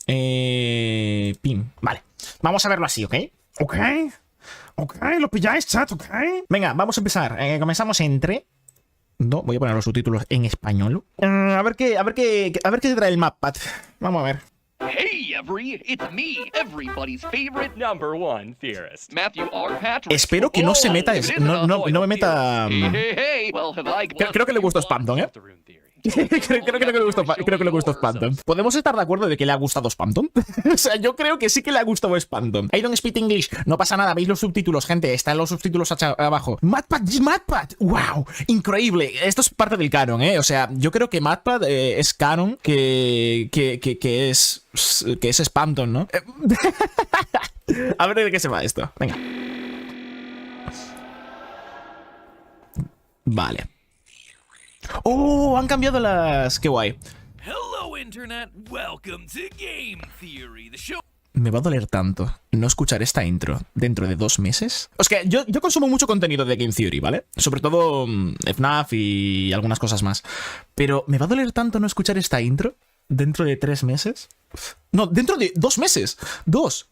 Pim. Vale. Vamos a verlo así, ¿ok? Ok. Ok, lo pilláis, chat, ok. Venga, vamos a empezar. Comenzamos entre... No, voy a poner los subtítulos en español. A ver qué trae el mapad. Vamos a ver. Hey, Every, it's me, everybody's favorite number one theorist, Matthew R. Patrick. Espero que no se meta... No me meta... Hey. Well, have I Creo que le gustó Spamton, ¿eh? creo que le gustó Spamton. ¿Podemos estar de acuerdo de que le ha gustado Spamton? O sea, yo creo que sí que le ha gustado Spamton. I don't speak English. No pasa nada, veis los subtítulos, gente. Están los subtítulos abajo. Matpad. ¡Wow! Increíble. Esto es parte del canon, ¿eh? O sea, yo creo que Matpad es canon que es Spamton, ¿no? A ver de qué se va esto. Venga. Vale. ¡Oh! Han cambiado las... ¡Qué guay! Hello, Internet. Welcome to Game Theory, the show. Me va a doler tanto no escuchar esta intro dentro de 2 meses. Es que yo consumo mucho contenido de Game Theory, ¿vale? Sobre todo FNAF y algunas cosas más. Pero me va a doler tanto no escuchar esta intro dentro de 3 meses. No, dentro de 2 meses. 2.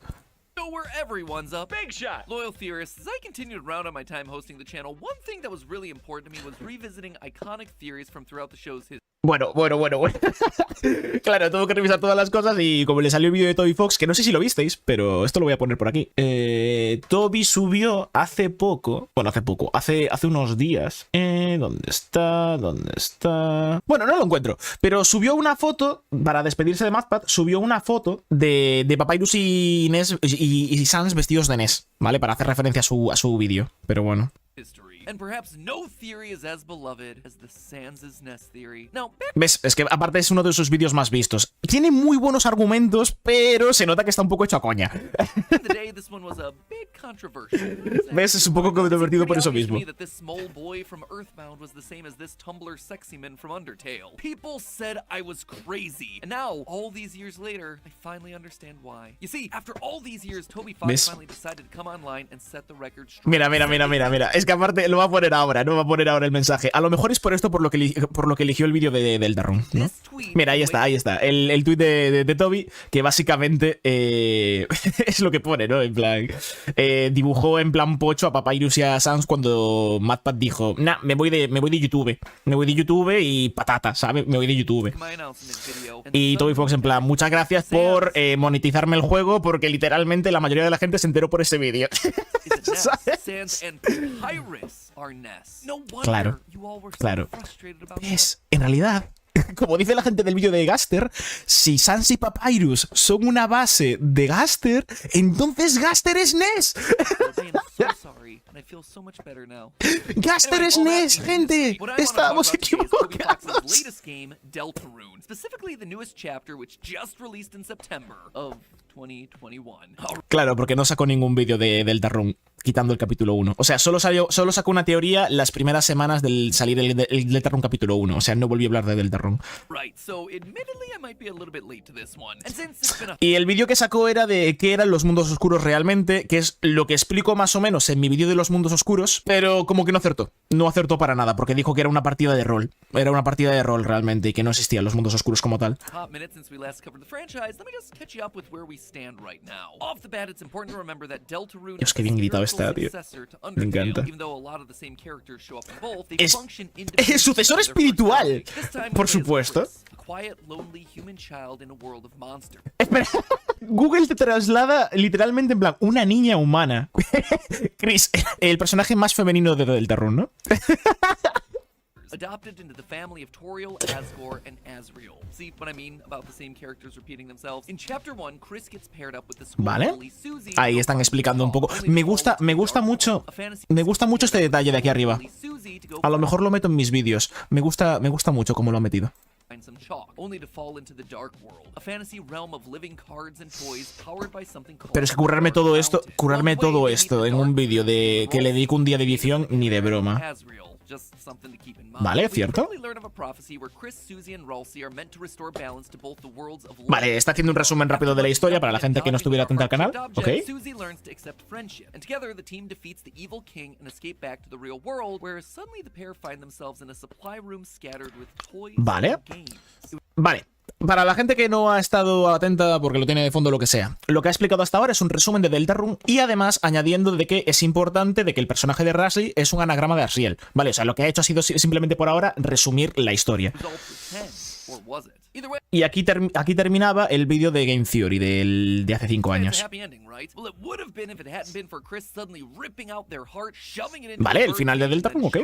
Show where everyone's a big shot. Loyal theorists, as I continued around on my time hosting the channel, one thing that was really important to me was revisiting iconic theories from throughout the show's history. Bueno. Claro, tengo que revisar todas las cosas y como le salió el vídeo de Toby Fox, que no sé si lo visteis, pero esto lo voy a poner por aquí. Toby subió hace poco, hace unos días. ¿Dónde está? Bueno, no lo encuentro, pero subió una foto, para despedirse de Matpad, subió una foto de Papyrus y Ness y Sans vestidos de Ness, ¿vale? Para hacer referencia a su vídeo, pero bueno. And perhaps no theory is as beloved as the Sans' Nest theory. Now, ¿Ves? Es que aparte es uno de sus vídeos más vistos. Tiene muy buenos argumentos, pero se nota que está un poco hecho a coña. ¿Ves? Es un poco controvertido por eso mismo. People said I was crazy. And now, all these years later, I finally understand why. You see, after all these years, Toby Fox finally decided to come online and set the record straight. Mira. Es que aparte lo va a poner ahora, no va a poner ahora el mensaje. A lo mejor es por esto por lo que eligió el vídeo de Deltarune, ¿no? Mira, ahí está. El tuit de Toby, que básicamente es lo que pone, ¿no? En plan, dibujó en plan pocho a Papyrus y a Sans cuando Matpad dijo, nah, me voy de YouTube. Me voy de YouTube y patata, ¿sabes? Me voy de YouTube. Y Toby Fox en plan, muchas gracias por monetizarme el juego porque literalmente la mayoría de la gente se enteró por ese vídeo. Claro. En realidad, como dice la gente del vídeo de Gaster, si Sans y Papyrus son una base de Gaster, entonces Gaster es Ness. Gaster es Ness, gente. Estábamos equivocados. Claro, porque no sacó ningún vídeo de Deltarune quitando el capítulo 1. O sea, solo sacó una teoría las primeras semanas del salir el Deltarune capítulo 1. O sea, no volvió a hablar de Deltarune. Y el vídeo que sacó era de qué eran los mundos oscuros realmente, que es lo que explico más o menos en mi vídeo de los mundos oscuros, pero como que no acertó. No acertó para nada, porque dijo que era una partida de rol. Era una partida de rol realmente y que no existían los mundos oscuros como tal. Dios, qué bien gritado está, tío. Me encanta. Es sucesor espiritual, por supuesto. Espera, Google te traslada literalmente en plan una niña humana. Chris, el personaje más femenino de Deltarune, ¿no? Adopted into the family of Toriel, Asgore, and Asriel. See what I mean about the same characters repeating themselves? In chapter 1, Chris gets paired up with the Vale. Ahí están explicando un poco. Me gusta mucho este detalle de aquí arriba. A lo mejor lo meto en mis vídeos. Me gusta mucho cómo lo ha metido. Pero es que currarme todo esto en un vídeo de que le dedico un día de edición, ni de broma. Vale, ¿cierto? Vale, está haciendo un resumen rápido de la historia para la gente que no estuviera atenta al canal. Ok. Vale. Vale. Para la gente que no ha estado atenta porque lo tiene de fondo o lo que sea, lo que ha explicado hasta ahora es un resumen de Deltarune y además añadiendo de que es importante de que el personaje de Rashly es un anagrama de Asriel. Vale, o sea, lo que ha hecho ha sido simplemente por ahora resumir la historia. Y aquí terminaba el vídeo de Game Theory de hace 5 años. Vale, el final de Deltarune, ¿ok?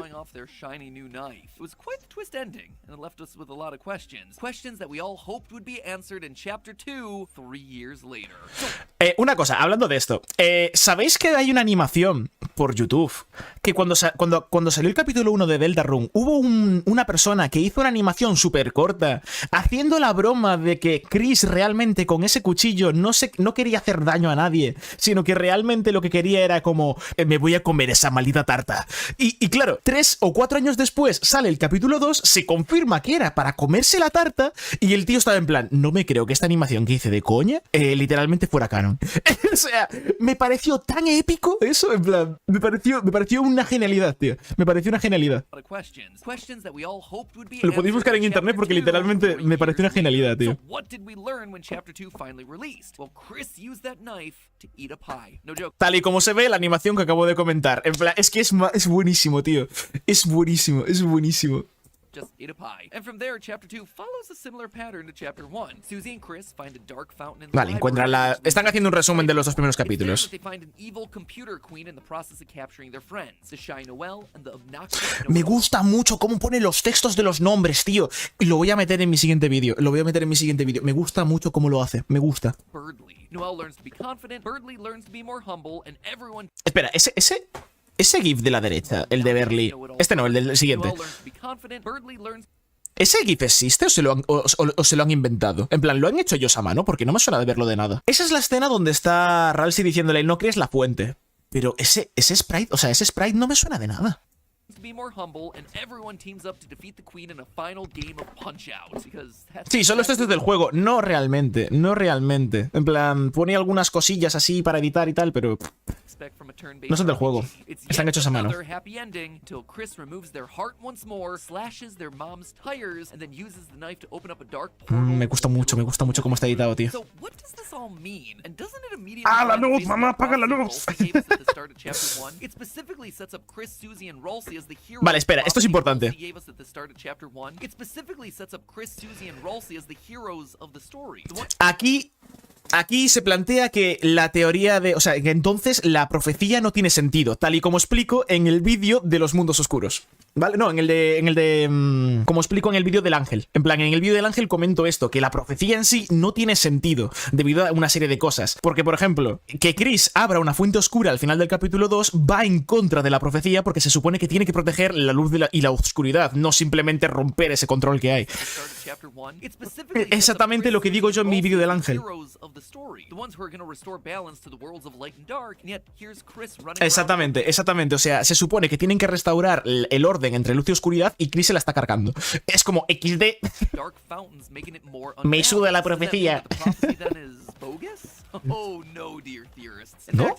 Una cosa, hablando de esto, ¿sabéis que hay una animación por YouTube que cuando salió el capítulo 1 de Deltarune hubo una persona que hizo una animación súper corta haciendo la broma de que Chris realmente con ese cuchillo no quería hacer daño a nadie, sino que realmente lo que quería era como me voy a comer esa maldita tarta? Y claro, 3 o 4 años después sale el capítulo 2, se confirma que era para comerse la tarta y el tío estaba en plan, no me creo que esta animación que hice de coña literalmente fuera canon. O sea, me pareció tan épico eso, en plan, me pareció una genialidad, tío. Me pareció una genialidad. Lo podéis buscar en internet porque literalmente me pareció una genialidad, tío. Tal y como se ve la animación que acabo de comentar. En plan, es que es buenísimo, tío. Es buenísimo, es buenísimo. Just ate a pie. And from there, Chapter 2 follows a similar pattern to Chapter 1. Susie and Chris find a dark fountain in the Vale, encuentran la... Están haciendo un resumen de los 2 primeros capítulos. Me gusta mucho cómo pone los textos de los nombres, tío. Y lo voy a meter en mi siguiente vídeo. Me gusta mucho cómo lo hace. Me gusta. Espera, ese GIF de la derecha, el de Berly. Este no, el del siguiente. ¿Ese GIF existe o se lo han inventado? En plan, ¿lo han hecho ellos a mano? Porque no me suena de verlo de nada. Esa es la escena donde está Ralsei diciéndole no crees la fuente. Pero ese sprite, o sea, ese sprite no me suena de nada. Sí, solo esto es desde el juego. No realmente, no realmente. En plan, pone algunas cosillas así para editar y tal, pero... no son del juego. Están hechos a mano. Me gusta mucho cómo está editado, tío. ¡Ah, la luz, mamá! ¡Apaga la luz! Vale, espera, esto es importante. Aquí se plantea que la teoría de... O sea, que entonces la profecía no tiene sentido, tal y como explico en el vídeo de los mundos oscuros. ¿Vale? No, como explico en el vídeo del ángel. En plan, en el vídeo del ángel comento esto, que la profecía en sí no tiene sentido debido a una serie de cosas. Porque, por ejemplo, que Chris abra una fuente oscura al final del capítulo 2 va en contra de la profecía porque se supone que tiene que proteger la luz y la oscuridad, no simplemente romper ese control que hay. Exactamente lo que digo yo en mi vídeo del ángel. Exactamente. O sea, se supone que tienen que restaurar el orden entre luz y oscuridad y Chris se la está cargando. Es como XD. Me suda la profecía. ¿No?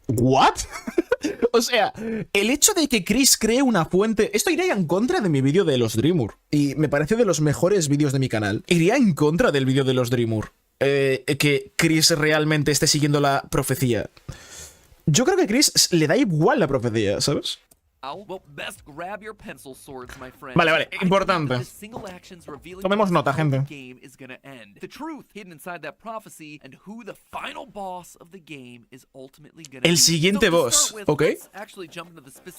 ¿What? O sea, el hecho de que Chris cree una fuente... Esto iría en contra de mi vídeo de los Dreamur. Y me parece de los mejores vídeos de mi canal. Iría en contra del vídeo de los Dreamur. Que Chris realmente esté siguiendo la profecía. Yo creo que a Chris le da igual la profecía, ¿sabes? Vale, importante. Tomemos nota, gente. El siguiente boss, ¿ok?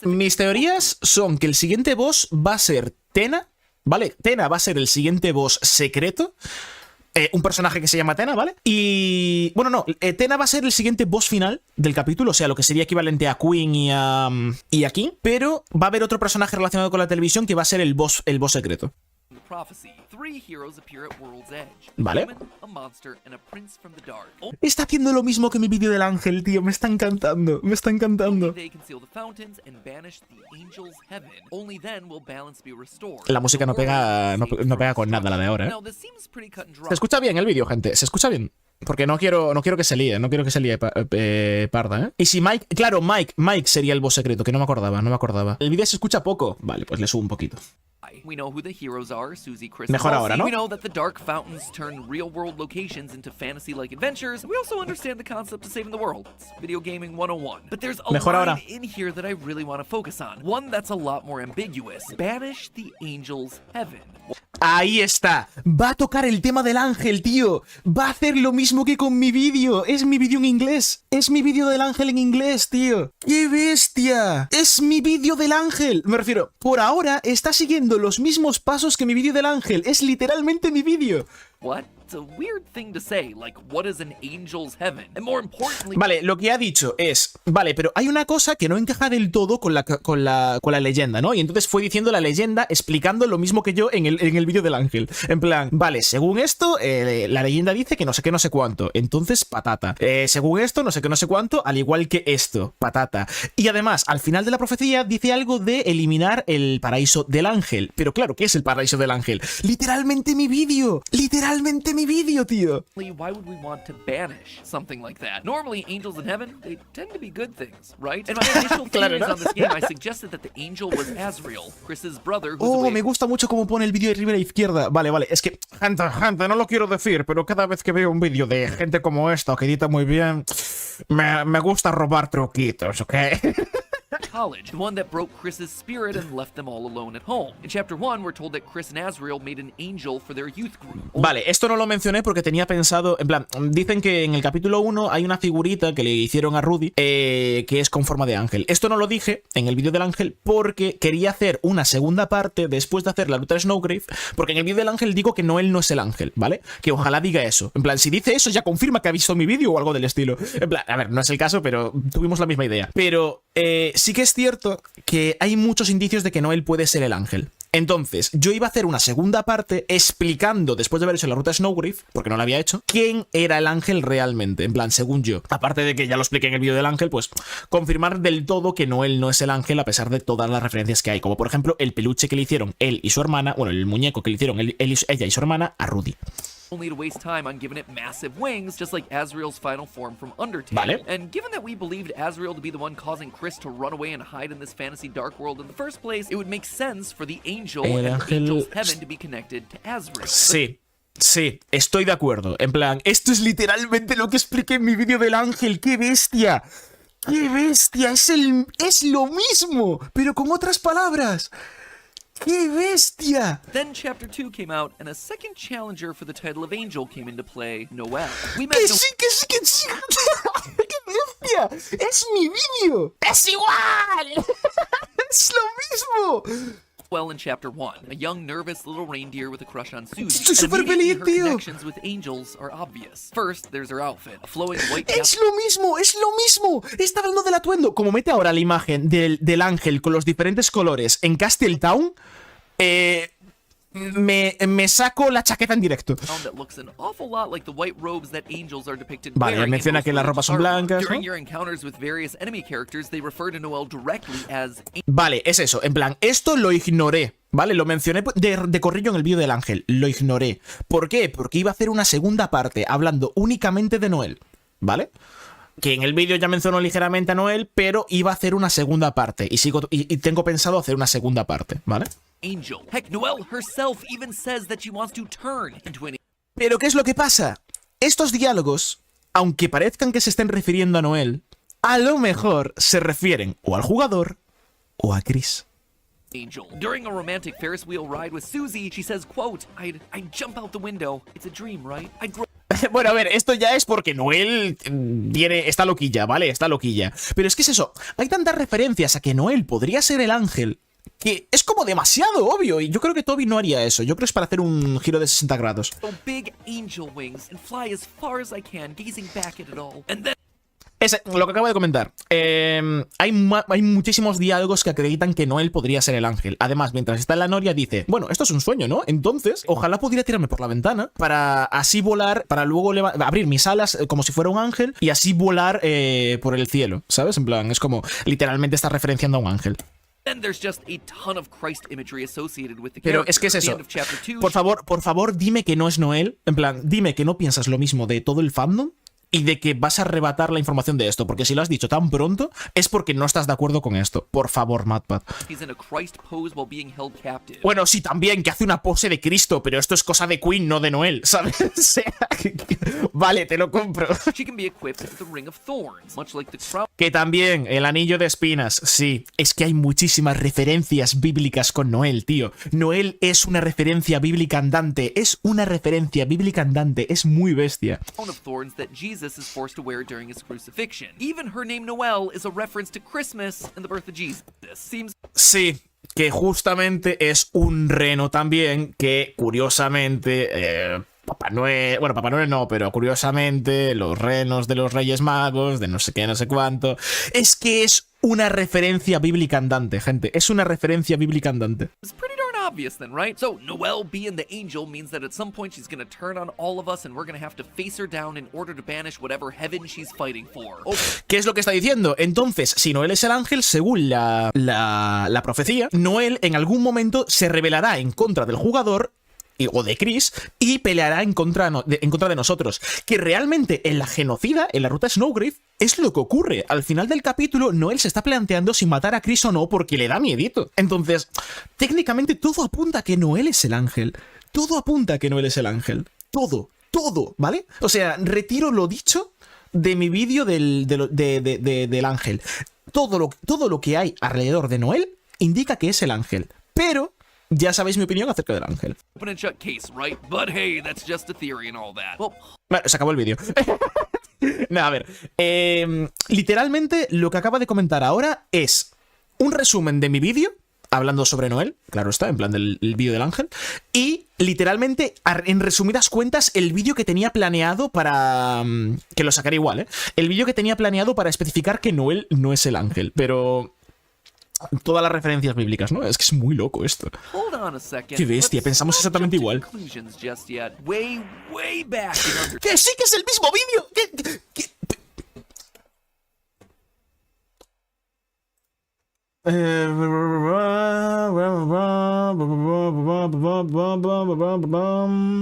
Mis teorías son que el siguiente boss va a ser Tena, ¿vale? Tena va a ser el siguiente boss secreto. Un personaje que se llama Tena, ¿vale? Y... bueno, no, Tena va a ser el siguiente boss final del capítulo, o sea, lo que sería equivalente a Queen y a King, pero va a haber otro personaje relacionado con la televisión que va a ser el boss secreto. Vale. Está haciendo lo mismo que mi vídeo del ángel, tío. Me está encantando. La música no pega con nada, la de ahora, ¿eh? ¿Se escucha bien el vídeo, gente? ¿Se escucha bien? Porque no quiero que se líe, parda, ¿eh? Y si Mike, claro, Mike sería el boss secreto, que no me acordaba. El vídeo se escucha poco. Vale, pues le subo un poquito. We know who the heroes are, Susie, Chris, Mejor ahora, ¿no? We know that the dark fountains turn real-world locations into fantasy-like adventures. We also understand the concept of saving the world. It's video gaming 101. But there's a Mejor line ahora. in here that I really want to focus on. One that's a lot more ambiguous. Banish the angel's heaven. Ahí está. Va a tocar el tema del ángel, tío. Va a hacer lo mismo que con mi vídeo. Es mi vídeo en inglés. Es mi vídeo del ángel en inglés, tío. ¡Qué bestia! Es mi vídeo del ángel. Me refiero, por ahora está siguiendo los mismos pasos que mi vídeo del ángel. Es literalmente mi vídeo. What? It's a weird thing to say, like, what is an angel's heaven? And more importantly... Vale, lo que ha dicho es... Vale, pero hay una cosa que no encaja del todo con la leyenda, ¿no? Y entonces fue diciendo la leyenda explicando lo mismo que yo en el vídeo del ángel. En plan, vale, según esto, la leyenda dice que no sé qué, no sé cuánto. Entonces, patata. Según esto, no sé qué, no sé cuánto, al igual que esto, patata. Y además, al final de la profecía dice algo de eliminar el paraíso del ángel. Pero claro, ¿qué es el paraíso del ángel? Literalmente mi vídeo. Literalmente mi vídeo, tío. Why would we want to banish something like that? Normally, angels in heaven, they tend to be good things, right? In my initial theories on this game, I suggested that the angel was Azrael, Chris's brother, who's me gusta mucho cómo pone el vídeo de arriba a la izquierda. Vale, es que, gente, no lo quiero decir, pero cada vez que veo un vídeo de gente como esta que edita muy bien, me gusta robar truquitos, ¿ok? college, the one that broke Chris's spirit and left them all alone at home. In Chapter 1, we're told that Chris and Azrael made an angel for their youth group. Vale, esto no lo mencioné porque tenía pensado, en plan, dicen que en el capítulo 1 hay una figurita que le hicieron a Rudy que es con forma de ángel. Esto no lo dije en el vídeo del ángel porque quería hacer una segunda parte después de hacer la lucha de Snowgrave, porque en el vídeo del ángel digo que Noel no es el ángel, ¿vale? Que ojalá diga eso. En plan, si dice eso ya confirma que ha visto mi vídeo o algo del estilo. En plan, a ver, no es el caso, pero tuvimos la misma idea. Pero sí que es cierto que hay muchos indicios de que Noel puede ser el ángel. Entonces, yo iba a hacer una segunda parte explicando, después de haber hecho la ruta de Snowgrave, porque no la había hecho, quién era el ángel realmente, en plan, según yo. Aparte de que ya lo expliqué en el vídeo del ángel, pues confirmar del todo que Noel no es el ángel a pesar de todas las referencias que hay, como por ejemplo el peluche que le hicieron él y su hermana, bueno, el muñeco que le hicieron ella y su hermana a Rudy. Only to waste time on giving it massive wings, just like Azrael's final form from Undertale. Vale. And given that we believed Azrael to be the one causing Chris to run away and hide in this fantasy dark world in the first place, it would make sense for the angel and Angel's Heaven to be connected to Azrael. Sí. Sí, estoy de acuerdo. En plan, esto es literalmente lo que expliqué en mi vídeo del ángel. ¡Qué bestia! ¡Qué bestia! Es lo mismo, pero con otras palabras. ¡Qué bestia! Then Chapter 2 came out, and a second challenger for the title of Angel came into play, Noel. We met ¡Que sí! ¡Qué bestia! ¡Es mi vídeo! ¡Es igual! ¡Es lo mismo! Noel in Chapter 1, a young, nervous little reindeer with a crush on Susie. Estoy súper And immediately feliz, her tío. connections with angels are obvious. First, there's her outfit, a flowing white ¡Es lo mismo! ¡Es lo mismo! Está hablando del atuendo. Como mete ahora la imagen del ángel con los diferentes colores en Castletown, me saco la chaqueta en directo. that looks an awful lot like the white robes that angels are depicted Vale, wearing menciona in que las ropas son Artwork. blancas, During ¿no? your encounters with various enemy characters, they refer to Noel directly as Vale, es eso. En plan, esto lo ignoré. Vale, lo mencioné de corrillo en el vídeo del ángel. Lo ignoré. ¿Por qué? Porque iba a hacer una segunda parte hablando únicamente de Noel. ¿Vale? Que en el vídeo ya mencionó ligeramente a Noel, pero iba a hacer una segunda parte. Y tengo pensado hacer una segunda parte, ¿vale? angel. Heck, Noel herself even says that she wants to turn into an Pero ¿qué es lo que pasa? Estos diálogos, aunque parezcan que se estén refiriendo a Noel, a lo mejor se refieren o al jugador o a Chris. angel. During a romantic Ferris wheel ride with Susie, she says, quote, I'd jump out the window. It's a dream, right? I'd grow Bueno, a ver, esto ya es porque Noel está loquilla, ¿vale? Está loquilla. Pero es que es eso, hay tantas referencias a que Noel podría ser el ángel que es como demasiado obvio. Y yo creo que Toby no haría eso. Yo creo que es para hacer un giro de 60 grados. big angel wings and fly as far as I can, gazing back at it all. And then Es lo que acabo de comentar. Hay muchísimos diálogos que acreditan que Noel podría ser el ángel. Además, mientras está en la noria dice, bueno, esto es un sueño, ¿no? Entonces, ojalá pudiera tirarme por la ventana para así volar, para luego abrir mis alas como si fuera un ángel y así volar por el cielo, ¿sabes? En plan, es como literalmente está referenciando a un ángel. Then there's just a ton of Christ imagery associated with the Pero character. es que es At the eso. end of chapter 2, Por favor, dime que no es Noel. En plan, dime que no piensas lo mismo de todo el fandom y de que vas a arrebatar la información de esto, porque si lo has dicho tan pronto es porque no estás de acuerdo con esto. Por favor, MatPat. he's in a Christ pose while being held captive. Bueno, sí, también, que hace una pose de Cristo, pero esto es cosa de Queen, no de Noel, ¿sabes? O sea, vale, te lo compro. She can be equipped with the Ring of Thorns, much like the crown Que también, el anillo de espinas, sí. Es que hay muchísimas referencias bíblicas con Noel, tío. Noel es una referencia bíblica andante. Es una referencia bíblica andante. Es muy bestia. of thorns that Jesus is forced to wear during his crucifixion. Even her name Noel is a reference to Christmas and the birth of Jesus. Seems Sí, que justamente es un reno también que, curiosamente, Papá Noel... Bueno, Papá Noel no, pero curiosamente los renos de los Reyes Magos, de no sé qué, no sé cuánto... Es que es una referencia bíblica andante, gente. Es una referencia bíblica andante. it's pretty darn obvious then, right? So Noel being the angel means that at some point she's gonna turn on all of us and we're gonna have to face her down in order to banish whatever heaven she's fighting for. Oh, ¿Qué es lo que está diciendo? Entonces, si Noel es el ángel, según la profecía, Noel en algún momento se rebelará en contra del jugador o de Chris y peleará en contra de nosotros. Que realmente en la genocida, en la ruta Snowgrave, es lo que ocurre. Al final del capítulo, Noel se está planteando si matar a Chris o no porque le da miedito. Entonces, técnicamente todo apunta a que Noel es el ángel. Todo apunta a que Noel es el ángel. Todo, ¿vale? O sea, retiro lo dicho de mi vídeo del ángel. Todo lo que hay alrededor de Noel indica que es el ángel. Pero ya sabéis mi opinión acerca del ángel. open and shut case, right? But hey, that's just a theory and all that. Well, Bueno, se acabó el vídeo. No, a ver. Literalmente lo que acaba de comentar ahora es un resumen de mi vídeo hablando sobre Noel, claro está, en plan del vídeo del ángel, y literalmente, en resumidas cuentas, el vídeo que tenía planeado para... que lo sacaré igual, ¿eh? El vídeo que tenía planeado para especificar que Noel no es el ángel, pero... Todas las referencias bíblicas, ¿no? Es que es muy loco esto. hold on a second. Qué bestia, Let's pensamos not exactamente jump to igual. conclusions just yet. Way back in Under- ¡Que sí que es el mismo vídeo!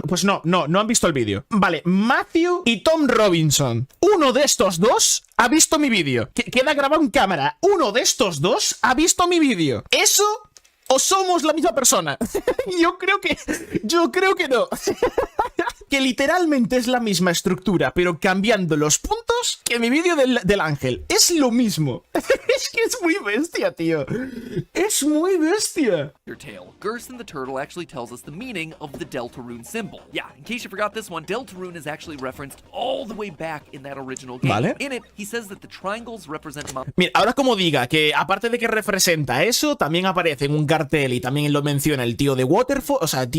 Pues no han visto el vídeo. Vale, Matthew y Tom Robinson. Uno de estos dos ha visto mi vídeo. Queda grabado en cámara. Uno de estos dos ha visto mi vídeo. ¿Eso o somos la misma persona? Yo creo que no. Que literalmente es la misma estructura, pero cambiando los puntos que mi vídeo del ángel. Es lo mismo. Es que es muy bestia, tío. Es muy bestia. Undertale. Gerson the Turtle actually tells us the meaning of the Deltarune symbol. Yeah, in case you forgot this one, Deltarune is actually referenced all the way back in that original game. Vale. In it, he says that the triangles represent Mira, ahora como diga que aparte de que representa eso, también aparece en un cartel y también lo menciona el tío de Waterfall, o sea, el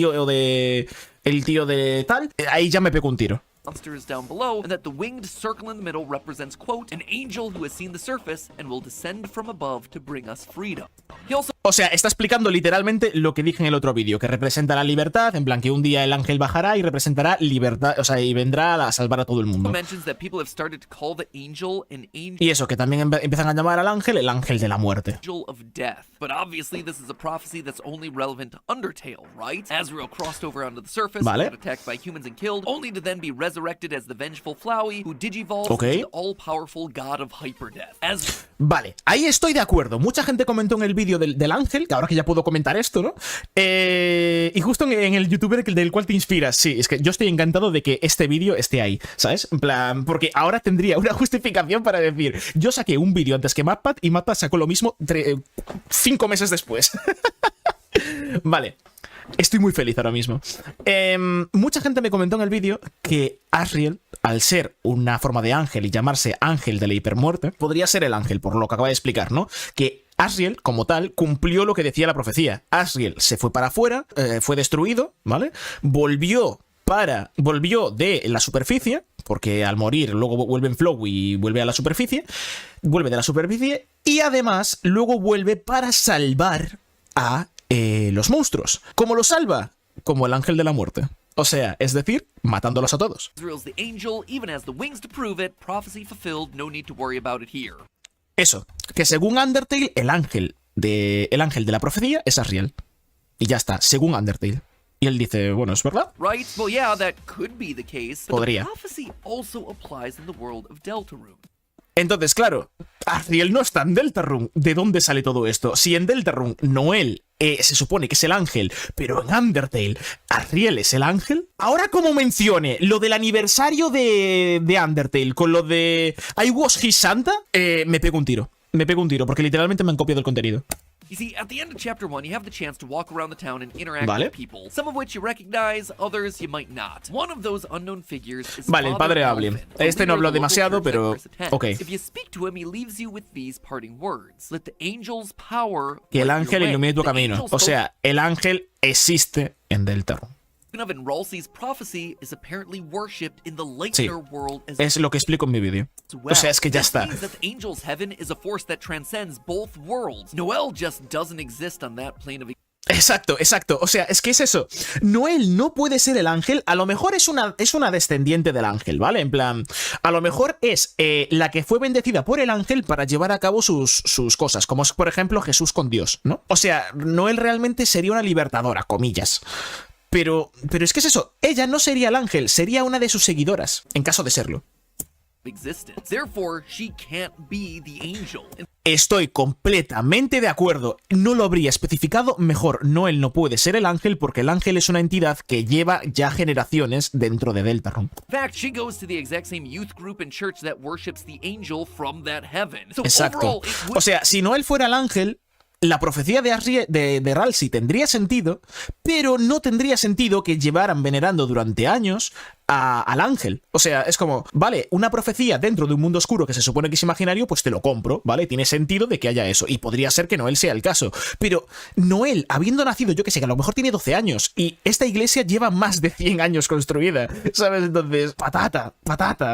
tío de tal, ahí ya me pego un tiro. monsters down below, and that the winged circle in the middle represents, quote, an angel who has seen the surface and will descend from above to bring us freedom. He also O sea, está explicando literalmente lo que dije en el otro vídeo, que representa la libertad, en plan que un día el ángel bajará y representará libertad, o sea, y vendrá a salvar a todo el mundo. mentions that people have started to call the angel an angel Y eso, que también empiezan a llamar al ángel el ángel de la muerte. of death. But obviously this is a prophecy that's only relevant to Undertale, right? Azrael crossed over onto the surface, Vale. got attacked by humans and killed, only to then be resurrected as the vengeful Flowey, who digivolves Okay. into the all-powerful god of hyperdeath. As Vale, ahí estoy de acuerdo. Mucha gente comentó en el vídeo del ángel, que ahora que ya puedo comentar esto, ¿no? Y justo en el youtuber del cual te inspiras. Sí, es que yo estoy encantado de que este vídeo esté ahí, ¿sabes? En plan, porque ahora tendría una justificación para decir, yo saqué un vídeo antes que MatPat y MatPat sacó lo mismo 5 meses después. Vale. Estoy muy feliz ahora mismo. Mucha gente me comentó en el vídeo que Asriel, al ser una forma de ángel y llamarse ángel de la hipermuerte, podría ser el ángel, por lo que acabo de explicar, ¿no? Que Asriel, como tal, cumplió lo que decía la profecía. Asriel se fue para afuera, fue destruido, ¿vale? Volvió de la superficie, porque al morir luego vuelve en flow y vuelve a la superficie, vuelve de la superficie y además luego vuelve para salvar a los monstruos. ¿Cómo lo salva? Como el ángel de la muerte. O sea, es decir, matándolos a todos. Azrael's the angel, even has the wings to prove it, prophecy fulfilled, no need to worry about it here. Eso, que según Undertale, el ángel el ángel de la profecía es Asriel. Y ya está, según Undertale. Y él dice, bueno, ¿es verdad? Right? Well, yeah, that could be the case. But Podría. the prophecy also applies in the world of Deltarune. Entonces, claro, Asriel no está en Deltarune. ¿De dónde sale todo esto? Si en Deltarune Noel se supone que es el ángel, pero en Undertale Asriel es el ángel. Ahora, como mencione lo del aniversario de Undertale con lo de I was his Santa, me pego un tiro. Me pego un tiro porque literalmente me han copiado el contenido. You see, at the end of Chapter 1, you have the chance to walk around the town and interact Vale. with people, some of which you recognize, others you might not. One of those unknown figures is Vale, el padre Father Ablin. Elfin, the Este no leader habló of the local demasiado, church that pero... Chris attends. Ok. If you speak to him, he leaves you with these parting words. Let the angel's power Que el light your ángel way. ilumine tu The camino. angel's O sea, el ángel existe en Deltarune. of Enralsi's prophecy is apparently worshipped in the Sí, Lightner world as es lo que explico en mi vídeo. well. O sea, es que ya This está. means that the angel's heaven is a force that transcends both worlds. Noel just doesn't exist on that plane of Exacto, exacto. O sea, es que es eso. Noel no puede ser el ángel. A lo mejor es una descendiente del ángel, ¿vale? En plan, a lo mejor es la que fue bendecida por el ángel para llevar a cabo sus cosas. Como es, por ejemplo, Jesús con Dios, ¿no? O sea, Noel realmente sería una libertadora, comillas. Pero es que es eso. Ella no sería el ángel, sería una de sus seguidoras, en caso de serlo. existence. Therefore, she can't be the angel. Estoy completamente de acuerdo. No lo habría especificado mejor. Noel no puede ser el ángel porque el ángel es una entidad que lleva ya generaciones dentro de Deltarune. In fact, she goes to the exact same youth group and church that worships the angel from that heaven. So Exacto. overall, it would O sea, si Noel fuera el ángel, la profecía de Ralsei tendría sentido, pero no tendría sentido que llevaran venerando durante años al ángel. O sea, es como, vale, una profecía dentro de un mundo oscuro que se supone que es imaginario, pues te lo compro, ¿vale? Tiene sentido de que haya eso. Y podría ser que Noel sea el caso. Pero Noel, habiendo nacido, yo que sé, que a lo mejor tiene 12 años, y esta iglesia lleva más de 100 años construida, ¿sabes? Entonces, patata.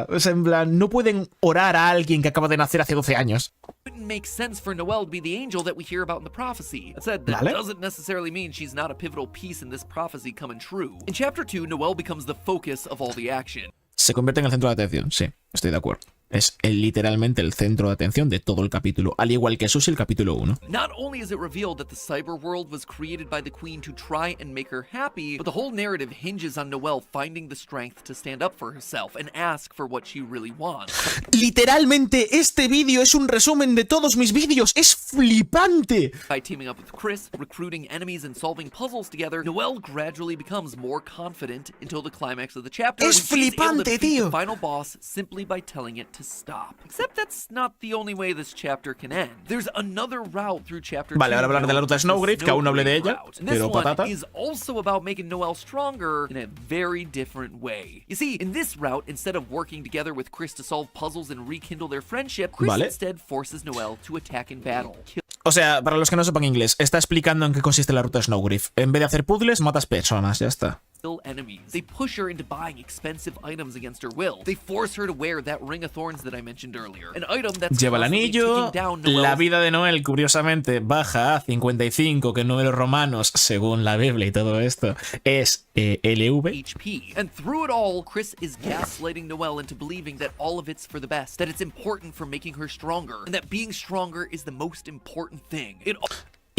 O sea, en plan, no pueden orar a alguien que acaba de nacer hace 12 años. wouldn't make sense for Noel to be the angel that we hear about in the prophecy. That said, that Vale. doesn't necessarily mean she's not a pivotal piece in this prophecy coming true. In Chapter 2, Noel becomes the focus of all the action. Se convierte en el centro de atención, sí, estoy de acuerdo. Es literalmente el centro de atención de todo el capítulo, al igual que Susie el capítulo 1. Not only is it revealed that the cyber world was created by the Queen to try and make her happy, but the whole narrative hinges on Noel finding the strength to stand up for herself and ask for what she really wants. Literalmente, este vídeo es un resumen de todos mis vídeos, es flipante. By teaming up with Chris, recruiting enemies, and solving puzzles together, Noel gradually becomes more confident until the climax of the chapter. Es when she's able to flipante, defeat tío. the final boss simply by telling it to stop. Except that's not the only way this chapter can end. There's another route through chapter 2. Vale, ahora hablar de la ruta de Snowgrave, que aún no hablé de ella, route. And this pero one patata. is also about making Noel stronger in a very different way. You see, in this route, instead of working together with Chris to solve puzzles and rekindle their friendship, Chris Vale. instead forces Noel to attack in battle. O sea, para los que no sepan inglés, está explicando en qué consiste la ruta de Snowgrave. En vez de hacer puzzles, matas personas, ya está. Kill enemies. They push her into buying expensive items against her will. They force her to wear that ring of thorns that I mentioned earlier. An item that's Lleva el constantly anillo, taking down la Noel's vida de Noel, curiosamente, baja a 55, que en números romanos, según la Biblia y todo esto, es LV. HP. And through it all, Chris is gaslighting Noel into believing that all of it's for the best, that it's important for making her stronger, and that being stronger is the most important thing. It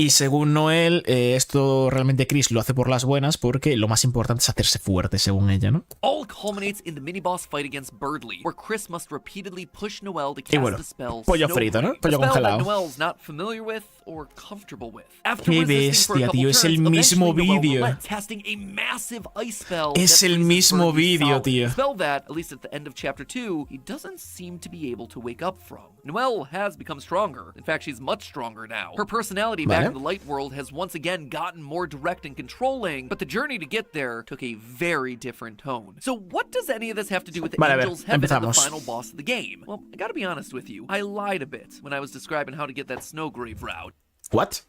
Y según Noel, esto realmente Chris lo hace por las buenas porque lo más importante es hacerse fuerte, según ella, ¿no? all culminates in the mini-boss fight against Birdly, where Chris must repeatedly push Noel to Y cast bueno, a spell, pollo frito, ¿no? Snowgrave, Pollo a spell congelado. that Noel's not familiar with or comfortable with. After Qué resisting for a bestia, couple tío, es el turns, mismo eventually Noel vídeo. relents, casting a massive ice spell Es that el freezes mismo Birdly vídeo, solid. tío. A spell that, at least at the end of chapter 2, he doesn't seem to be able to wake up from. Noel has become stronger. In fact, she's much stronger now. Her personality back Vale. in the light world has once again gotten more direct and controlling, but the journey to get there took a very different tone. So what does any of this have to do with the Vale, a ver, Angel's Heaven and the empezamos. final boss of the game? Well, I gotta be honest with you. I lied a bit when I was describing how to get that Snowgrave route. ¿What?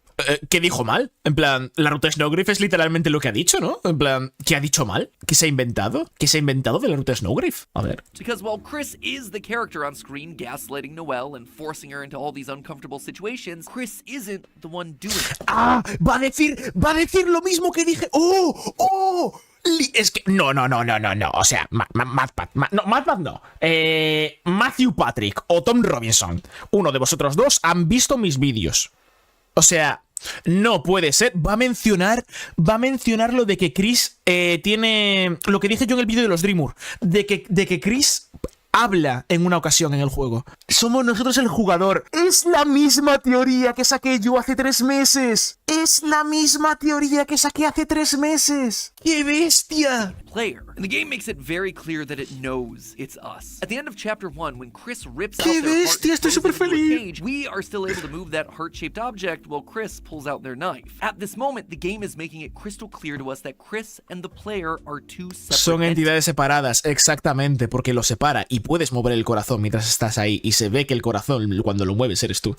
¿Qué dijo mal? En plan, la ruta de Snowgrave es literalmente lo que ha dicho, ¿no? En plan, ¿qué ha dicho mal? ¿Qué se ha inventado? ¿Qué se ha inventado de la ruta de Snowgrave? A ver. Because while Chris is the character on screen gaslighting Noel and forcing her into all these uncomfortable situations, Chris isn't the one doing it. ¡Ah! Va a decir lo mismo que dije. ¡Oh! Es que. No. O sea, Matt no. Matthew Patrick o Tom Robinson, uno de vosotros dos han visto mis vídeos. O sea, no puede ser. Va a mencionar lo de que Chris tiene... Lo que dije yo en el vídeo de los Dreamur. De que Chris habla en una ocasión en el juego. Somos nosotros el jugador. Es la misma teoría que saqué yo hace 3 meses. Es la misma teoría que saqué hace 3 meses. ¡Qué bestia! Player. And the game makes it very clear that it knows it's us. At the end of chapter 1, when Chris rips out ¡Qué their bestia! heart Estoy súper into a feliz. cage, we are still able to move that heart-shaped object while Chris pulls out their knife. At this moment, the game is making it crystal clear to us that Chris and the player are two separate Son entidades separadas, exactamente, porque lo separa y puedes mover el corazón mientras estás ahí y se ve que el corazón cuando lo mueves eres tú.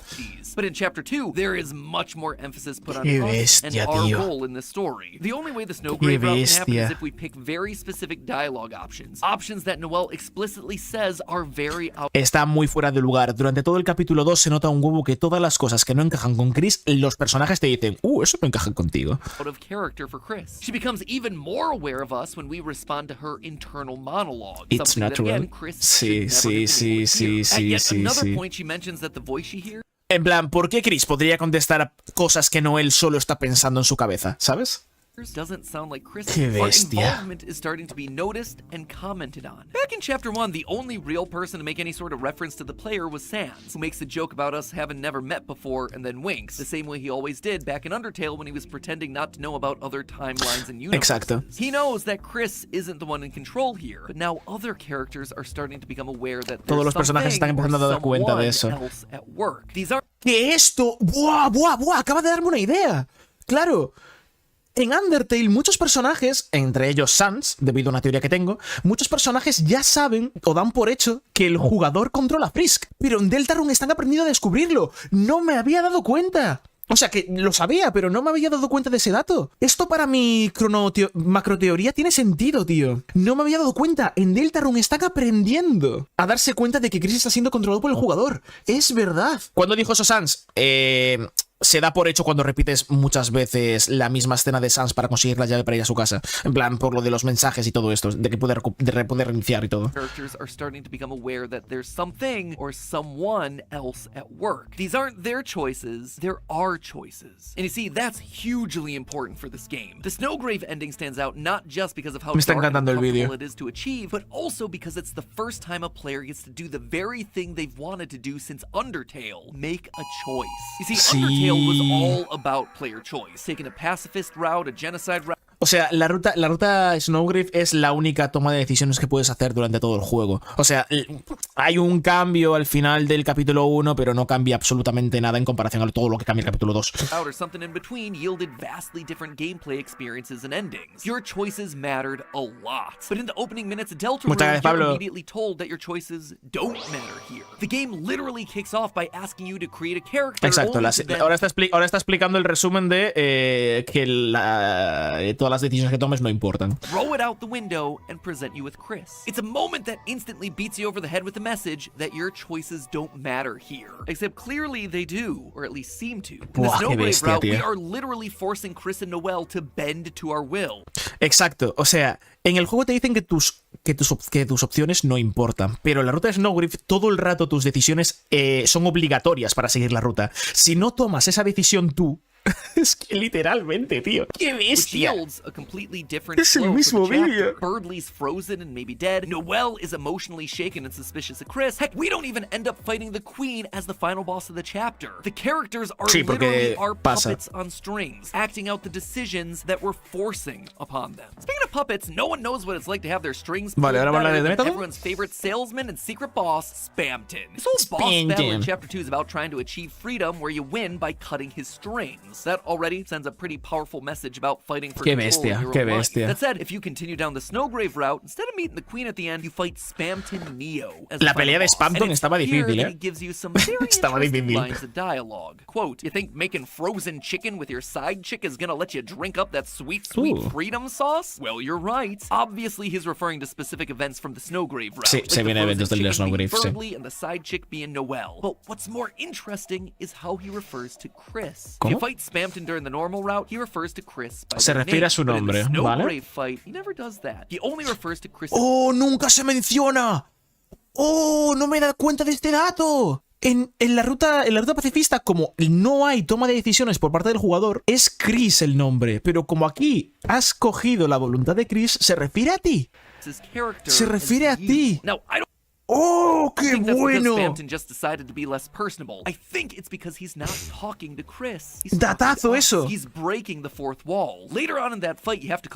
But in chapter 2, there is much more emphasis put on Qué us and bestia, our tío. role in the story. The only way the Snowgrave route can happen bestia. is if we pick very specific dialogue options that Noelle explicitly says are very out Está muy fuera de lugar. Durante todo el capítulo 2 se nota un huevo que todas las cosas que no encajan con Chris, los personajes te dicen, eso no encaja contigo. of character for Chris. She becomes even more aware of us when we respond to her internal monologue. It's something that, natural. again, Chris Sí, should never sí, get sí, to hear. sí, At yet sí, another sí. point, she mentions that the voice she hears En plan, ¿por qué Chris podría contestar a cosas que no él solo está pensando en su cabeza? ¿Sabes? doesn't sound like Chris. Qué Our bestia. involvement is starting to be noticed and commented on. Back in chapter 1, the only real person to make any sort of reference to the player was Sans, who makes a joke about us having never met before and then winks, the same way he always did back in Undertale when he was pretending not to know about other timelines and universes. Exacto. He knows that Chris isn't the one in control here, but now other characters are starting to become aware that Todos there's los personajes están something empezando a or dar cuenta de someone eso. else at work. These are Que esto... ¡Buah, buah, buah! Acaba de darme una idea. Claro. En Undertale, muchos personajes, entre ellos Sans, debido a una teoría que tengo, muchos personajes ya saben o dan por hecho que el jugador controla a Frisk. Pero en Deltarune están aprendiendo a descubrirlo. No me había dado cuenta. O sea, que lo sabía, pero no me había dado cuenta de ese dato. Esto para mi macroteoría tiene sentido, tío. No me había dado cuenta. En Deltarune están aprendiendo a darse cuenta de que Chris está siendo controlado por el jugador. Es verdad. ¿Cuándo dijo eso Sans? Se da por hecho cuando repites muchas veces la misma escena de Sans para conseguir la llave para ir a su casa. En plan, por lo de los mensajes y todo esto, de que puede reiniciar y todo. characters are starting to become aware that there's something or someone else at work. These aren't their choices, they're our choices. And you see, that's hugely important for this game. The Snowgrave ending stands out not just because of how Me está dark and encantando el vídeo. uncomfortable it is to achieve, but also because it's the first time a player gets to do the very thing they've wanted to do since Undertale, make a choice. You see, Sí. Undertale was all about player choice, taking a pacifist route, a genocide route. O sea, la ruta Snowgrave es la única toma de decisiones que puedes hacer durante todo el juego. O sea, hay un cambio al final del capítulo 1, pero no cambia absolutamente nada en comparación a todo lo que cambia el capítulo 2. Or something in between yielded vastly different gameplay experiences and endings. Your choices mattered a lot. But in the opening minutes of Deltarune, Muchas gracias, you're Pablo. immediately told that your choices don't matter here. The game literally kicks off by asking you to create a character. Exacto, only to then ahora está explicando el resumen de que todas las decisiones que tomes no importan. throw it out the window and present you with Chris. It's a moment that instantly beats you over the head with the message that your choices don't matter here. Except clearly they do, or at least seem to. In the Buah, qué Snowgrave bestia, route, we tío. are literally forcing Chris and Noelle to bend to our will. Exacto, o sea, en el juego te dicen que tus opciones no importan, pero en la ruta de Snowgrave todo el rato tus decisiones son obligatorias para seguir la ruta. Si no tomas esa decisión tú, es que literalmente, tío, qué Which bestia. yields a completely different Es el flow mismo for the chapter. vídeo. Birdley's frozen and maybe dead. Noelle is emotionally shaken and suspicious of Chris. Heck, we don't even end up fighting the Queen as the final boss of the chapter. The characters are Sí, porque literally our pasa. puppets on strings, acting out the decisions that we're forcing upon them. Speaking of puppets, no one knows what it's like to have their strings Vale, pulled ahora vamos a hablar better de than método. everyone's favorite salesman and secret boss, Spamton. This whole boss battle in Spamton. Chapter 2 is about trying to achieve freedom where you win by cutting his strings. That already sends a pretty powerful message about fighting for Qué control bestia, of your qué own life. bestia. That said, if you continue down the Snowgrave route, instead of meeting the Queen at the end, you fight Spamton Neo as La the final pelea de boss. Spamton And it's estaba here difícil, that ¿eh? he gives you some very Estaba interesting difícil. lines of dialogue. Quote, you think making frozen chicken with your side chick is gonna let you drink up that sweet, sweet Ooh. freedom sauce? Well, you're right. Obviously, he's referring to specific events from the Snowgrave route. Sí, like se the viene frozen eventos del chicken being Snowgrave, sí. Birdley and the side chick being Noelle. But what's more interesting is how he refers to Chris. If ¿Cómo? you fight Spamton during the normal route, he refers to Chris by Se their refiere name. a su But in the nombre, ¿vale? Snowgrave fight, he never does that. He only refers to Chris. ¡Oh, nunca se menciona! ¡Oh, no me he dado cuenta de este dato! En la ruta pacifista, como no hay toma de decisiones por parte del jugador, es Chris el nombre. Pero como aquí has cogido la voluntad de Chris, se refiere a ti. Se refiere a ti. ¡Oh, qué bueno! Datazo eso.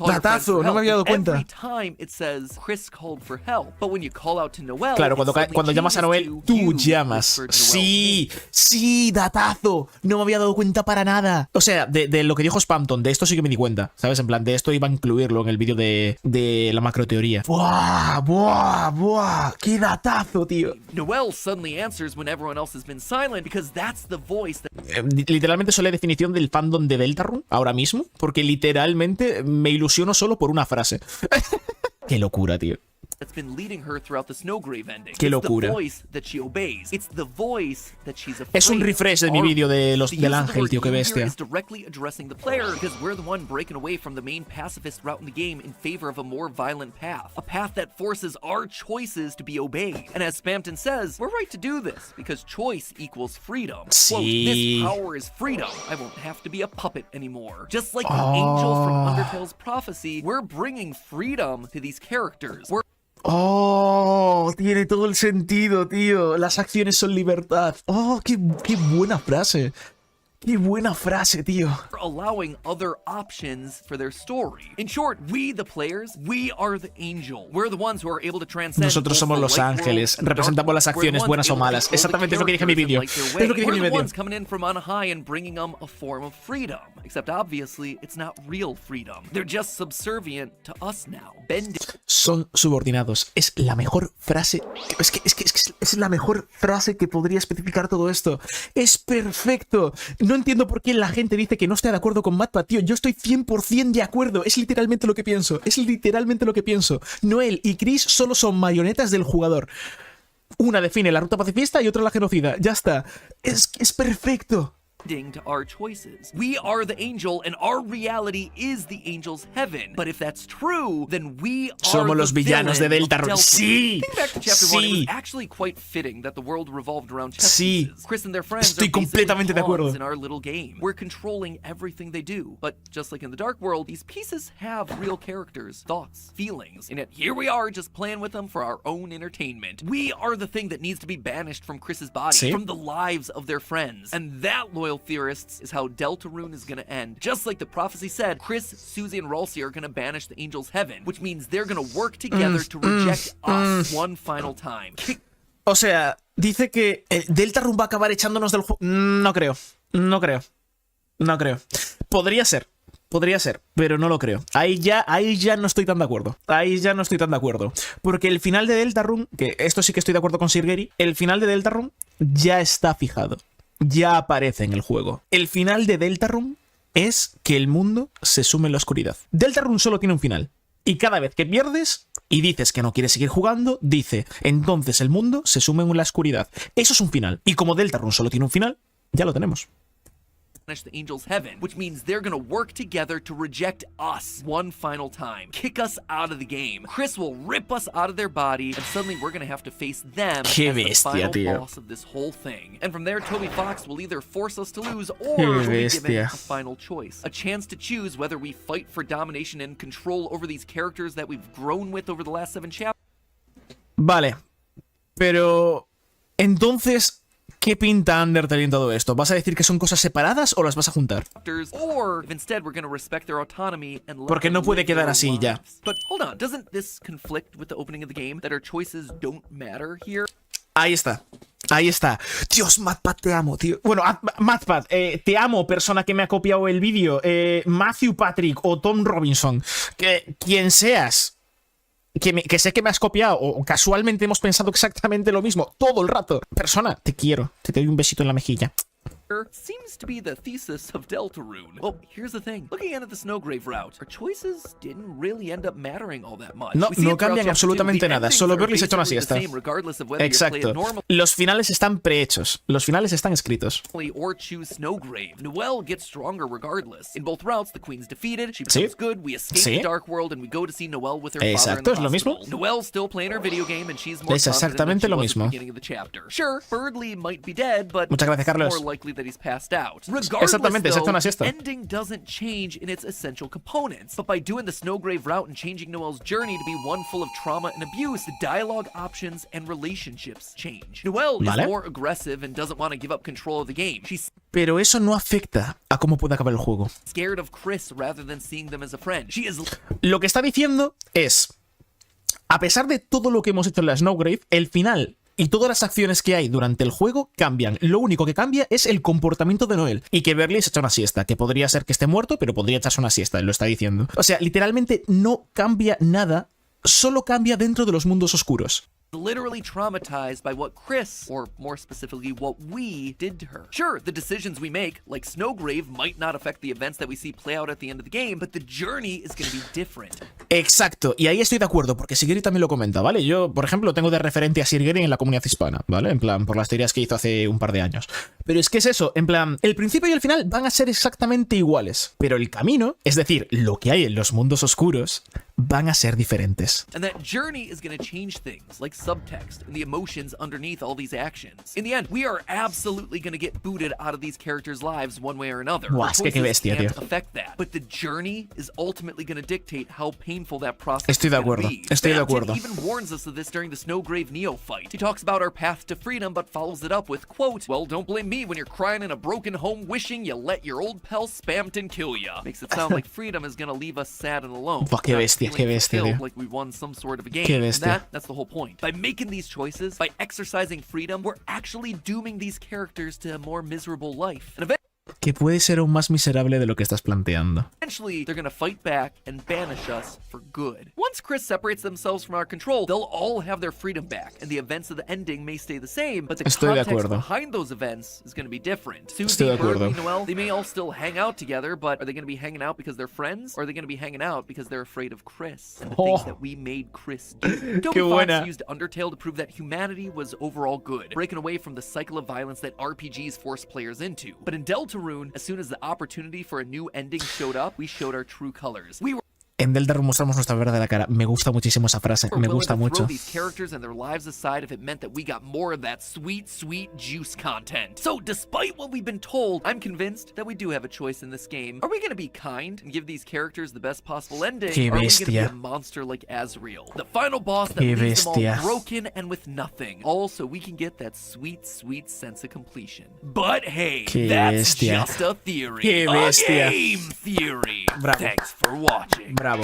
Datazo, no me había dado cuenta. Claro, cuando llamas a Noel, tú llamas. Sí, sí, datazo. No me había dado cuenta para nada. O sea, de lo que dijo Spamton, de esto sí que me di cuenta. ¿Sabes? En plan, de esto iba a incluirlo en el vídeo de la macroteoría. ¡Buah, buah, buah! ¡Qué datazo! Tío. Noel suddenly answers when everyone else has been silent because that's the voice that... Literalmente soy la definición del fandom de Deltarune ahora mismo, porque literalmente me ilusiono solo por una frase. Qué locura, tío. That's been leading her throughout the Snowgrave ending. Qué locura. It's the voice that she obeys. It's the voice that she's afraid. Es un refresh de mi vídeo del ángel, tío, qué bestia. Is directly addressing the player because we're the one breaking away from the main pacifist route in the game in favor of a more violent path. A path that forces our choices to be obeyed. And as Spamton says, we're right to do this because choice equals freedom. Sí. Quote, this power is freedom. I won't have to be a puppet anymore. Just like the angel from Undertale's prophecy, we're bringing freedom to these characters. Oh, tiene todo el sentido, tío. Las acciones son libertad. Oh, qué buena frase. Qué buena frase, tío. Allowing other options for their story. In short, we the players, we are the angel. We're the ones who are able to transcend. Nosotros somos los ángeles, representamos las acciones buenas o malas. Exactamente es lo que dije en mi vídeo. Es lo que dije en mi vídeo. Coming in from on high and bringing them a form of freedom. Except obviously, it's not real freedom. They're just subservient to us now. Son subordinados. Es la mejor frase. Es la mejor frase que podría especificar todo esto. Es perfecto. No entiendo por qué la gente dice que no está de acuerdo con MatPat, tío. Yo estoy 100% de acuerdo. Es literalmente lo que pienso. Es literalmente lo que pienso. Noel y Chris solo son marionetas del jugador. Una define la ruta pacifista y otra la genocida. Ya está. Es perfecto. To our choices. We are the angel and our reality is the angel's heaven. But if that's true, then we are somos los villanos de Deltarune. Sí. Think back to chapter 1, it was actually quite fitting that the world revolved around chess pieces. Chris and their friends Estoy completamente de acuerdo. in our little game. We're controlling everything they do. But just like in the Dark World, these pieces have real characters, thoughts, feelings. And yet here we are just playing with them for our own entertainment. We are the thing that needs to be banished from Chris's body, from the lives of their friends. And that, loyal theorists, is how Deltarune is going to end. Just like the prophecy said, Chris, Susie, and Ralsei are going to banish the angel's heaven, which means they're going to work together to reject us one final time. O sea, dice que Deltarune va a acabar echándonos del juego. No creo. Podría ser, pero no lo creo. Ahí ya no estoy tan de acuerdo. Porque el final de Deltarune, que esto sí que estoy de acuerdo con Sir Gary, el final de Deltarune ya está fijado. Ya aparece en el juego. El final de Deltarune es que el mundo se sume en la oscuridad. Deltarune solo tiene un final. Y cada vez que pierdes y dices que no quieres seguir jugando, dice, entonces el mundo se sume en la oscuridad. Eso es un final. Y como Deltarune solo tiene un final, ya lo tenemos. The angel's heaven, which means they're gonna work together to reject us one final time, kick us out of the game. Chris will rip us out of their body, and suddenly we're gonna have to face them as the final boss of this whole thing. And from there, Toby Fox will either force us to lose or we'll be given a final choice, a chance to choose whether we fight for domination and control over these characters that we've grown with over the last 7 chapters. Vale, pero entonces, ¿qué pinta Undertale en todo esto? ¿Vas a decir que son cosas separadas o las vas a juntar? Porque no puede quedar así ya. Ahí está. Dios, MatPat, te amo, tío. Bueno, MatPat, te amo, persona que me ha copiado el vídeo. Matthew Patrick o Tom Robinson. Quien seas. Que sé que me has copiado o casualmente hemos pensado exactamente lo mismo todo el rato. Persona, te quiero. Te doy un besito en la mejilla. seems to be the thesis of Deltarune. Well, here's the thing. Looking at the Snowgrave route, our choices didn't really end up mattering all that much. No, no cambian absolutamente nada. Solo Burly se echa una siesta. Exacto. Los finales están prehechos. Los finales están escritos. Or choose Snowgrave. Noelle gets stronger regardless. In both routes, the queen's defeated. She becomes good. We escape the Dark World and we go to see Noelle with her father in the hospital. ¿Es lo mismo? Noelle's still playing her video game and she's more es exactamente lo mismo. Sure, Berdly might be dead, but muchas gracias, Carlos. More likely that he's passed out. Regardless, exactamente, se echa una siesta. Ending doesn't change in its essential components, but by doing the Snowgrave route and changing Noelle's journey to be one full of trauma and abuse, the dialogue options and relationships change. Noelle is more aggressive and doesn't want to give up control of the game. She's Pero eso no afecta a cómo puede acabar el juego. Scared of Chris rather than seeing them as a friend. She is Lo que está diciendo es, a pesar de todo lo que hemos hecho en la Snowgrave, el final y todas las acciones que hay durante el juego cambian. Lo único que cambia es el comportamiento de Noelle. Y que Burly se echa una siesta, que podría ser que esté muerto, pero podría echarse una siesta, él lo está diciendo. O sea, literalmente no cambia nada, solo cambia dentro de los mundos oscuros. Literally traumatized by what Chris, or more specifically what we, did to her. Sure, the decisions we make, like Snowgrave, might not affect the events that we see play out at the end of the game, but the journey is going to be different. Exacto, y ahí estoy de acuerdo, porque Sirgeri también lo comenta, ¿vale? Yo, por ejemplo, tengo de referente a Sirgeri en la comunidad hispana, ¿vale? En plan, por las teorías que hizo hace un par de años. Pero es que es eso, en plan, el principio y el final van a ser exactamente iguales, pero el camino, es decir, lo que hay en los mundos oscuros, van a ser diferentes. And that journey is going to change things, like subtext and the emotions underneath all these actions. In the end, we are absolutely going to get booted out of these characters' lives one way or another. Buah, es que qué bestia, tío. Affect that, but the journey is ultimately going to dictate how painful that process Estoy de acuerdo, estoy de acuerdo. He even warns us of this during the Snowgrave Neo fight. He talks about our path to freedom, but follows it up with, quote, "Well, don't blame me when you're crying in a broken home wishing you let your old pal Spamton kill ya." Makes it sound like freedom is going to leave us sad and alone. Buah, qué bestia, tío. Like we won some sort of a game. Qué bestia. That's the whole point. By making these choices, by exercising freedom, we're actually dooming these characters to a more miserable life. And que puede ser aún más miserable de lo que estás planteando. Eventually, they're gonna fight back and banish us for good. Once Chris separates themselves from our control, they'll all have their freedom back, and the events of the ending may stay the same, but the context behind those events is gonna be different. Susie, Berdly, Noelle, they may all still hang out together, but are they gonna be hanging out because they're friends, or are they gonna be hanging out because they're afraid of Chris and the things that we made Chris do? Toby Fox used Undertale to prove that humanity was overall good, breaking away from the cycle of violence that RPGs force players into. But in Deltarune, as soon as the opportunity for a new ending showed up, we showed our true colors. We were En Deltarune mostramos nuestra verdadera cara. Me gusta muchísimo esa frase. Me gusta mucho. These characters and their lives aside if it meant that we got more of that sweet, sweet juice content. So, despite what we've been told, I'm convinced that we do have a choice in this game. Are we going to be kind and give these characters the best possible ending? Qué or are we bestia. going to be a monster like Azrael? The final boss that leaves them all broken and with nothing. All so we can get that sweet, sweet sense of completion. But hey, that's just a theory. Qué bestia. A game theory. Bravo. Thanks for watching. Bravo.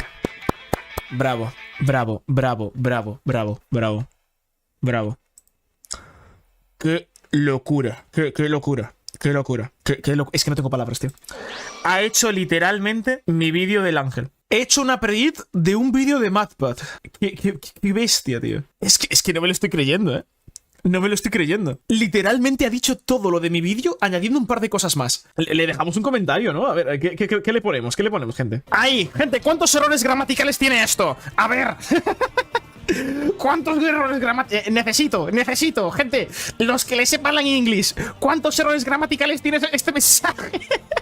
Bravo, bravo, bravo, bravo, bravo, bravo, bravo. Qué locura, qué locura, qué locura. Es que no tengo palabras, tío. Ha hecho literalmente mi vídeo del ángel. He hecho una predit de un vídeo de MatPat. Qué bestia, tío. Es que no me lo estoy creyendo, ¿eh? No me lo estoy creyendo. Literalmente ha dicho todo lo de mi vídeo, añadiendo un par de cosas más. Le dejamos un comentario, ¿no? A ver, ¿qué le ponemos? ¿Qué le ponemos, gente? ¡Ahí! Gente, ¿cuántos errores gramaticales tiene esto? A ver. ¿Cuántos errores gramaticales? Necesito, gente, los que le sepan en inglés. ¿Cuántos errores gramaticales tiene este mensaje?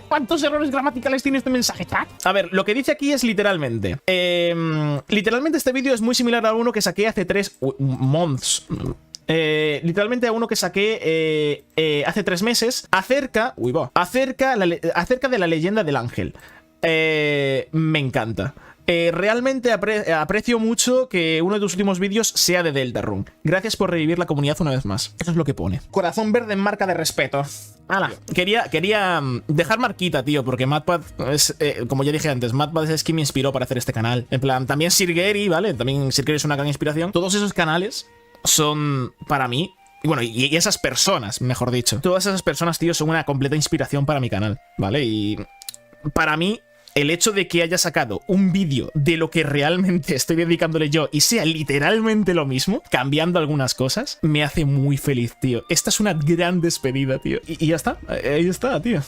¿Cuántos errores gramaticales tiene este mensaje, chat? A ver, lo que dice aquí es literalmente. Literalmente este vídeo es muy similar a uno que saqué hace 3 months. Literalmente a uno que saqué hace 3 meses acerca de la leyenda del ángel. Me encanta. Realmente aprecio mucho que uno de tus últimos vídeos sea de Deltarune. Gracias por revivir la comunidad una vez más. Eso es lo que pone. Corazón verde en marca de respeto. ¡Hala! Quería dejar marquita, tío, porque MatPat es, como ya dije antes, MatPat es quien me inspiró para hacer este canal. En plan, también Sirgeri, ¿vale? También Sirgeri es una gran inspiración. Todos esos canales son, para mí, bueno, y esas personas, mejor dicho, todas esas personas, tío, son una completa inspiración para mi canal, ¿vale? Y para mí, el hecho de que haya sacado un vídeo de lo que realmente estoy dedicándole yo y sea literalmente lo mismo, cambiando algunas cosas, me hace muy feliz, tío. Esta es una gran despedida, tío. Y ya está, ahí está, tío.